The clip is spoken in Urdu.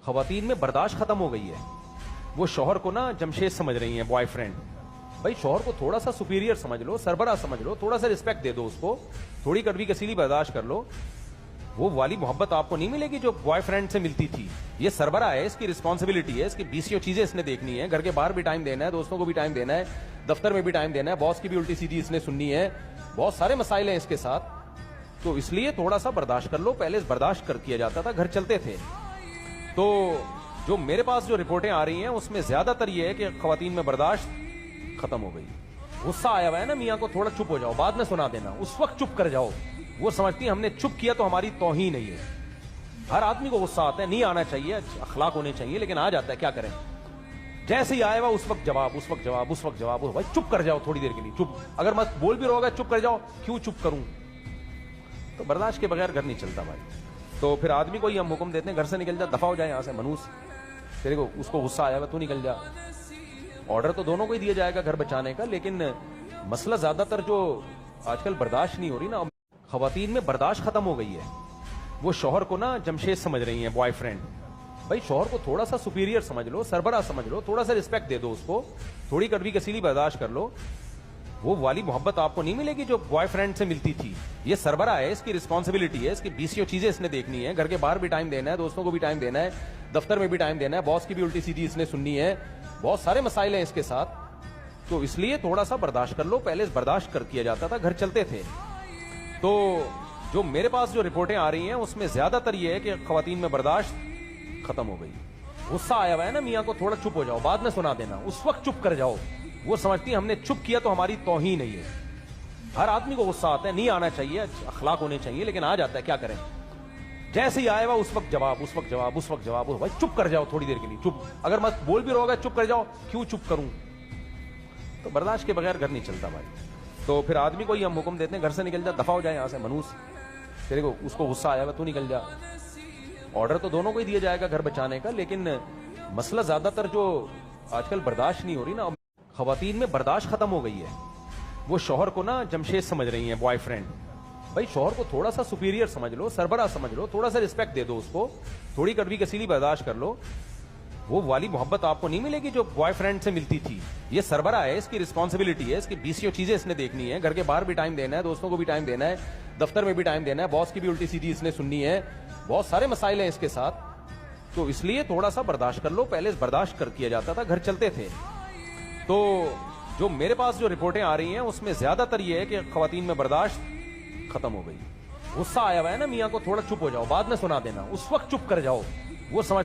خواتین میں برداشت ختم ہو گئی ہے. وہ شوہر کو نا جمشید سمجھ رہی ہیں, بوائے فرینڈ. بھائی شوہر کو تھوڑا سا سپیریئر سمجھ لو, سربراہ سمجھ لو, تھوڑا سا رسپیکٹ دے دو اس کو, تھوڑی کڑوی کسیلی برداشت کر لو. وہ والی محبت آپ کو نہیں ملے گی جو بوائے فرینڈ سے ملتی تھی. یہ سربراہ ہے, اس کی رسپانسبلٹی ہے, اس کی 20 چیزیں اس نے دیکھنی ہے, گھر کے باہر بھی ٹائم دینا ہے, دوستوں کو بھی ٹائم دینا ہے, دفتر میں بھی ٹائم دینا ہے, باس کی بھی الٹی سیدھی اس نے سننی ہے, بہت سارے مسائل ہیں اس کے ساتھ. تو اس لیے تھوڑا سا برداشت کر لو. پہلے برداشت کر کیا جاتا تھا, گھر چلتے تھے. تو جو میرے پاس جو رپورٹیں آ رہی ہیں اس میں زیادہ تر یہ ہے کہ خواتین میں برداشت ختم ہو گئی. غصہ آیا ہوا ہے نا میاں کو, تھوڑا چپ ہو جاؤ, بعد میں سنا دینا, اس وقت چپ کر جاؤ. وہ سمجھتی ہیں ہم نے چپ کیا تو ہماری توہین نہیں ہے. ہر آدمی کو غصہ آتا ہے, نہیں آنا چاہیے, اخلاق ہونے چاہیے, لیکن آ جاتا ہے, کیا کریں. جیسے ہی آئے ہوا اس وقت جواب, اس وقت جواب, اس وقت جواب. بھائی چپ کر جاؤ تھوڑی دیر کے لیے, چپ. اگر میں بول بھی رہا ہوگا چپ کر جاؤ, کیوں چپ کروں. تو برداشت کے بغیر گھر نہیں چلتا بھائی. تو پھر آدمی کو ہی ہم حکم دیتے ہیں گھر سے نکل جا, دفع ہو جائے یہاں سے, منوس. تیرے کو اس کو غصہ آیا ہوا, تو نکل جا. آرڈر تو دونوں کو ہی دیا جائے گا گھر بچانے کا, لیکن مسئلہ زیادہ تر جو آج کل برداشت نہیں ہو رہی نا. خواتین میں برداشت ختم ہو گئی ہے. وہ شوہر کو نا جمشید سمجھ رہی ہیں, بوائے فرینڈ. بھائی شوہر کو تھوڑا سا سپیریئر سمجھ لو, سربراہ سمجھ لو, تھوڑا سا رسپیکٹ دے دو اس کو, تھوڑی کڑوی کسیلی برداشت کر لو. وہ والی محبت آپ کو نہیں ملے گی جو بوائے فرینڈ سے ملتی تھی. یہ سربراہ ہے, اس کی رسپانسبلٹی ہے, اس کی 20 چیزیں اس نے دیکھنی ہے, گھر کے باہر بھی ٹائم دینا ہے, دوستوں کو بھی ٹائم دینا ہے, دفتر میں بھی ٹائم دینا ہے, باس کی بھی الٹی سیدھی اس نے سننی ہے, بہت سارے مسائل ہیں اس کے ساتھ. تو اس لیے تھوڑا سا برداشت کر لو. پہلے برداشت کر کیا جاتا تھا, گھر چلتے تھے. تو جو میرے پاس جو رپورٹیں آ رہی ہیں اس میں زیادہ تر یہ ہے کہ خواتین میں برداشت ختم ہو گئی. غصہ آیا ہوا ہے نا میاں کو, تھوڑا چپ ہو جاؤ, بعد میں سنا دینا, اس وقت چپ کر جاؤ. وہ سمجھتی ہیں ہم نے چپ کیا تو ہماری توہین نہیں ہے. ہر آدمی کو غصہ آتا ہے, نہیں آنا چاہیے, اخلاق ہونے چاہیے, لیکن آ جاتا ہے, کیا کریں. جیسے ہی آئے ہوا اس وقت جواب, اس وقت جواب, اس وقت جواب. بھائی چپ کر جاؤ تھوڑی دیر کے لیے, چپ. اگر میں بول بھی رہا ہوگا چپ کر جاؤ, کیوں چپ کروں. تو برداشت کے بغیر گھر نہیں چلتا بھائی. تو پھر آدمی کو ہی ہم حکم دیتے ہیں گھر سے نکل جا, دفع ہو جائے یہاں سے, منوس. تیرے کو اس کو غصہ آیا ہوا, تو نکل جا. آرڈر تو دونوں کو ہی دیا جائے گا گھر بچانے کا, لیکن مسئلہ زیادہ تر جو آج کل برداشت نہیں ہو رہی نا. خواتین میں برداشت ختم ہو گئی ہے. وہ شوہر کو نا جمشید سمجھ رہی ہیں, بوائے فرینڈ. بھائی شوہر کو تھوڑا سا سپیریئر سمجھ لو, سربراہ سمجھ لو, تھوڑا سا رسپیکٹ دے دو اس کو, تھوڑی کڑوی کسیلی برداشت کر لو. وہ والی محبت آپ کو نہیں ملے گی جو بوائے فرینڈ سے ملتی تھی. یہ سربراہ ہے, اس کی رسپانسبلٹی ہے, اس کی 20 چیزیں اس نے دیکھنی ہے, گھر کے باہر بھی ٹائم دینا ہے, دوستوں کو بھی ٹائم دینا ہے, دفتر میں بھی ٹائم دینا ہے, باس کی بھی الٹی سیدھی اس نے سننی ہے, بہت سارے مسائل ہیں اس کے ساتھ. تو اس لیے تھوڑا سا برداشت کر لو. پہلے برداشت کر کیا جاتا تھا, گھر چلتے تھے. تو جو میرے پاس جو رپورٹیں آ رہی ہیں اس میں زیادہ تر یہ ہے کہ خواتین میں برداشت ختم ہو گئی. غصہ آیا ہوا ہے نا میاں کو, تھوڑا چپ ہو جاؤ, بعد میں سنا دینا, اس وقت چپ کر جاؤ. وہ سمجھ